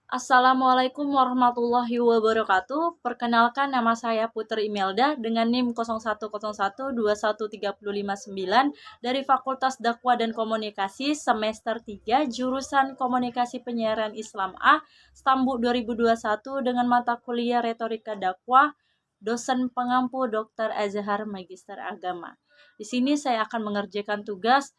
Assalamualaikum warahmatullahi wabarakatuh. Perkenalkan, nama saya Putri Imelda dengan NIM 0101213059 dari Fakultas Dakwah dan Komunikasi semester 3 jurusan Komunikasi Penyiaran Islam A, Stambuk 2021 dengan mata kuliah Retorika Dakwah, dosen pengampu Dr. Azhar Magister Agama. Di sini saya akan mengerjakan tugas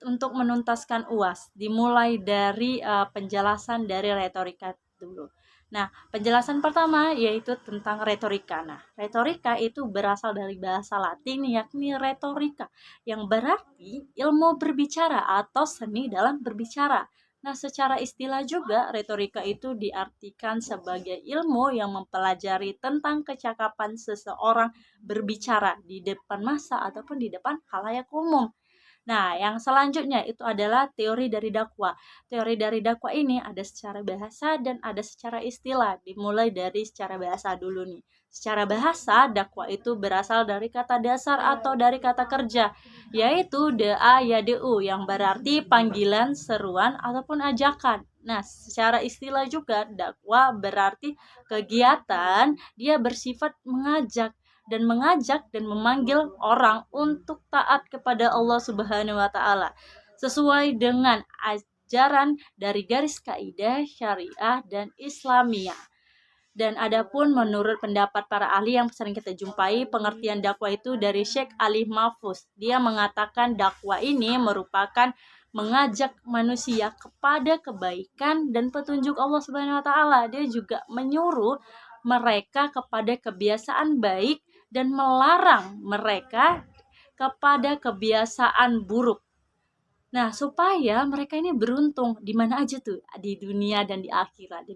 untuk menuntaskan UAS, dimulai dari penjelasan dari retorika dulu. Nah, penjelasan pertama yaitu tentang retorika. Nah, retorika itu berasal dari bahasa Latin yakni retorika, yang berarti ilmu berbicara atau seni dalam berbicara. Nah, secara istilah juga retorika itu diartikan sebagai ilmu yang mempelajari tentang kecakapan seseorang berbicara di depan massa ataupun di depan khalayak umum. Nah, yang selanjutnya itu adalah teori dari dakwah. Teori dari dakwah ini ada secara bahasa dan ada secara istilah. Dimulai dari secara bahasa dulu nih. Secara bahasa, dakwah itu berasal dari kata dasar atau dari kata kerja, yaitu da'a yad'u, yang berarti panggilan, seruan, ataupun ajakan. Nah, secara istilah juga dakwah berarti kegiatan dia bersifat mengajak dan memanggil orang untuk taat kepada Allah Subhanahu wa taala sesuai dengan ajaran dari garis kaidah syariah dan Islamiyah. Dan adapun menurut pendapat para ahli yang sering kita jumpai, pengertian dakwah itu dari Syekh Ali Mahfuz. Dia mengatakan dakwah ini merupakan mengajak manusia kepada kebaikan dan petunjuk Allah Subhanahu wa taala. Dia juga menyuruh mereka kepada kebiasaan baik dan melarang mereka kepada kebiasaan buruk. Nah, supaya mereka ini beruntung di mana aja tuh, di dunia dan di akhirat.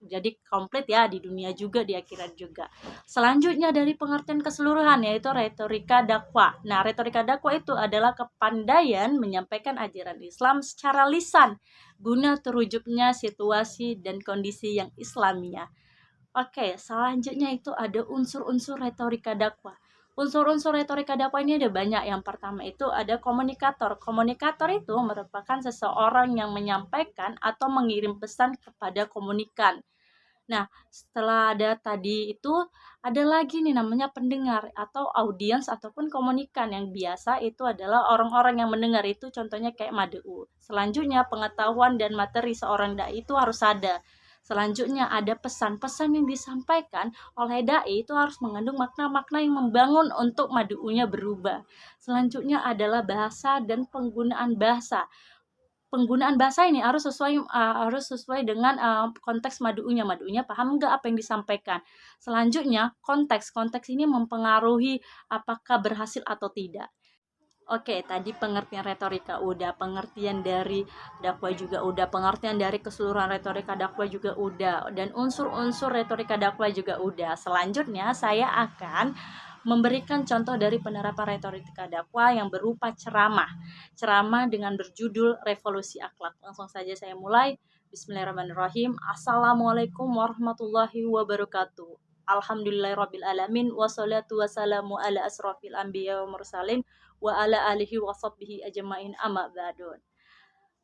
Jadi komplit ya, di dunia juga, di akhirat juga. Selanjutnya dari pengertian keseluruhan yaitu retorika dakwah. Nah, retorika dakwah itu adalah kepandaian menyampaikan ajaran Islam secara lisan guna terwujudnya situasi dan kondisi yang Islamiyah. Oke, selanjutnya itu ada unsur-unsur retorika dakwah. Unsur-unsur retorika dakwah ini ada banyak. Yang pertama itu ada komunikator. Komunikator itu merupakan seseorang yang menyampaikan atau mengirim pesan kepada komunikan. Nah, setelah ada tadi itu ada lagi nih namanya pendengar atau audiens ataupun komunikan, yang biasa itu adalah orang-orang yang mendengar, itu contohnya kayak mad'u. Selanjutnya pengetahuan dan materi seorang dai itu harus ada. Selanjutnya ada pesan-pesan yang disampaikan oleh dai itu harus mengandung makna-makna yang membangun untuk mad'unya berubah. Selanjutnya adalah bahasa dan penggunaan bahasa. Penggunaan bahasa ini harus sesuai dengan konteks madu'unya paham nggak apa yang disampaikan. Selanjutnya konteks ini mempengaruhi apakah berhasil atau tidak. Oke, tadi pengertian retorika udah, pengertian dari dakwah juga udah, pengertian dari keseluruhan retorika dakwah juga udah, dan unsur-unsur retorika dakwah juga udah. Selanjutnya saya akan memberikan contoh dari penerapan retorika dakwah yang berupa ceramah. Ceramah dengan berjudul Revolusi Akhlak. Langsung saja saya mulai. Bismillahirrahmanirrahim. Assalamualaikum warahmatullahi wabarakatuh. Alhamdulillahirabbil alamin wassalatu wassalamu ala asrofil anbiya wa mursalin wa ala alihi wa sahbihi ajmain amma ba'dun.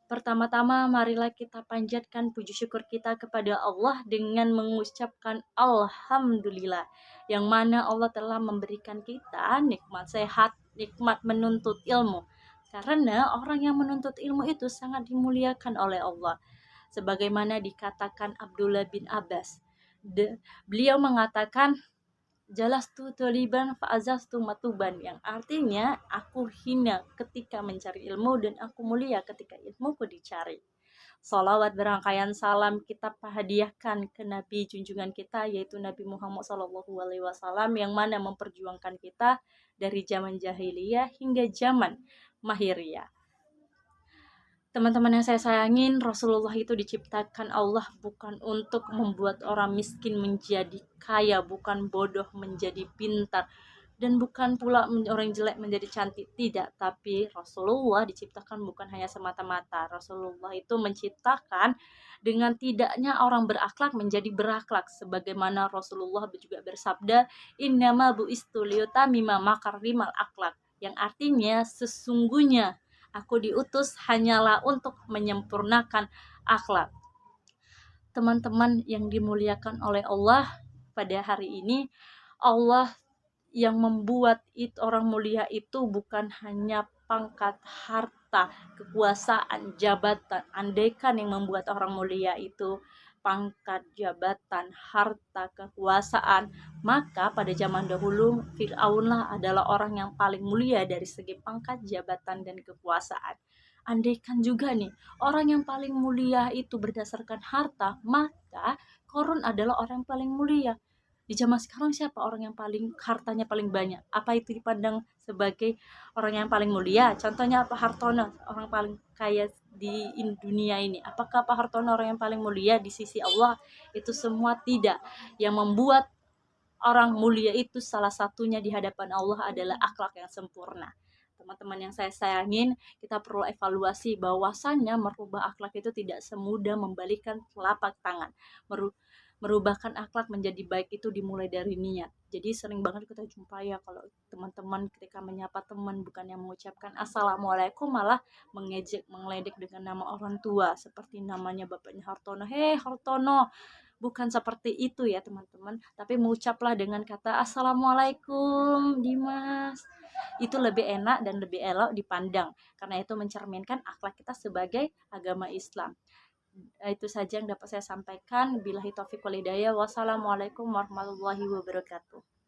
Pertama-tama marilah kita panjatkan puji syukur kita kepada Allah dengan mengucapkan alhamdulillah, yang mana Allah telah memberikan kita nikmat sehat, nikmat menuntut ilmu. Karena orang yang menuntut ilmu itu sangat dimuliakan oleh Allah. Sebagaimana dikatakan Abdullah bin Abbas. Beliau mengatakan jalastu toliban fa'azastu matuban, yang artinya aku hina ketika mencari ilmu dan aku mulia ketika ilmuku dicari. Salawat berangkaian salam kita hadiahkan ke Nabi junjungan kita, yaitu Nabi Muhammad SAW, yang mana memperjuangkan kita dari zaman jahiliyah hingga zaman mahiriyah. Teman-teman yang saya sayangin, Rasulullah itu diciptakan Allah bukan untuk membuat orang miskin menjadi kaya, bukan bodoh menjadi pintar, dan bukan pula orang jelek menjadi cantik, tidak. Tapi Rasulullah diciptakan bukan hanya semata-mata. Rasulullah itu menciptakan dengan tidaknya orang berakhlak menjadi berakhlak, sebagaimana Rasulullah juga bersabda, innama bu'istu liyutamima makarimal akhlak, yang artinya sesungguhnya aku diutus hanyalah untuk menyempurnakan akhlak. teman-teman yang dimuliakan oleh Allah, pada hari ini Allah yang membuat orang mulia itu bukan hanya pangkat, harta, kekuasaan, jabatan. Andaikan yang membuat orang mulia itu pangkat, jabatan, harta, kekuasaan, maka pada zaman dahulu Fir'aunlah adalah orang yang paling mulia dari segi pangkat, jabatan, dan kekuasaan. Andaikan juga nih orang yang paling mulia itu berdasarkan harta, maka Korun adalah orang yang paling mulia. Di zaman sekarang siapa orang yang paling hartanya paling banyak? Apa itu dipandang sebagai orang yang paling mulia? Contohnya Pak Hartono, orang paling kaya di dunia ini. Apakah Pak Hartono orang yang paling mulia di sisi Allah? Itu semua tidak. Yang membuat orang mulia itu salah satunya di hadapan Allah adalah akhlak yang sempurna. Teman-teman yang saya sayangin, kita perlu evaluasi bahwasannya merubah akhlak itu tidak semudah membalikan telapak tangan. Merubahkan akhlak menjadi baik itu dimulai dari niat. Jadi sering banget kita jumpa ya kalau teman-teman ketika menyapa teman bukannya mengucapkan assalamualaikum malah mengejek, mengledek dengan nama orang tua seperti namanya bapaknya Hartono. Hei Hartono, bukan seperti itu ya teman-teman, tapi mengucaplah dengan kata assalamualaikum Dimas. Itu lebih enak dan lebih elok dipandang karena itu mencerminkan akhlak kita sebagai agama Islam. Itu saja yang dapat saya sampaikan. Billahi taufiq wal hidayah. Wassalamualaikum warahmatullahi wabarakatuh.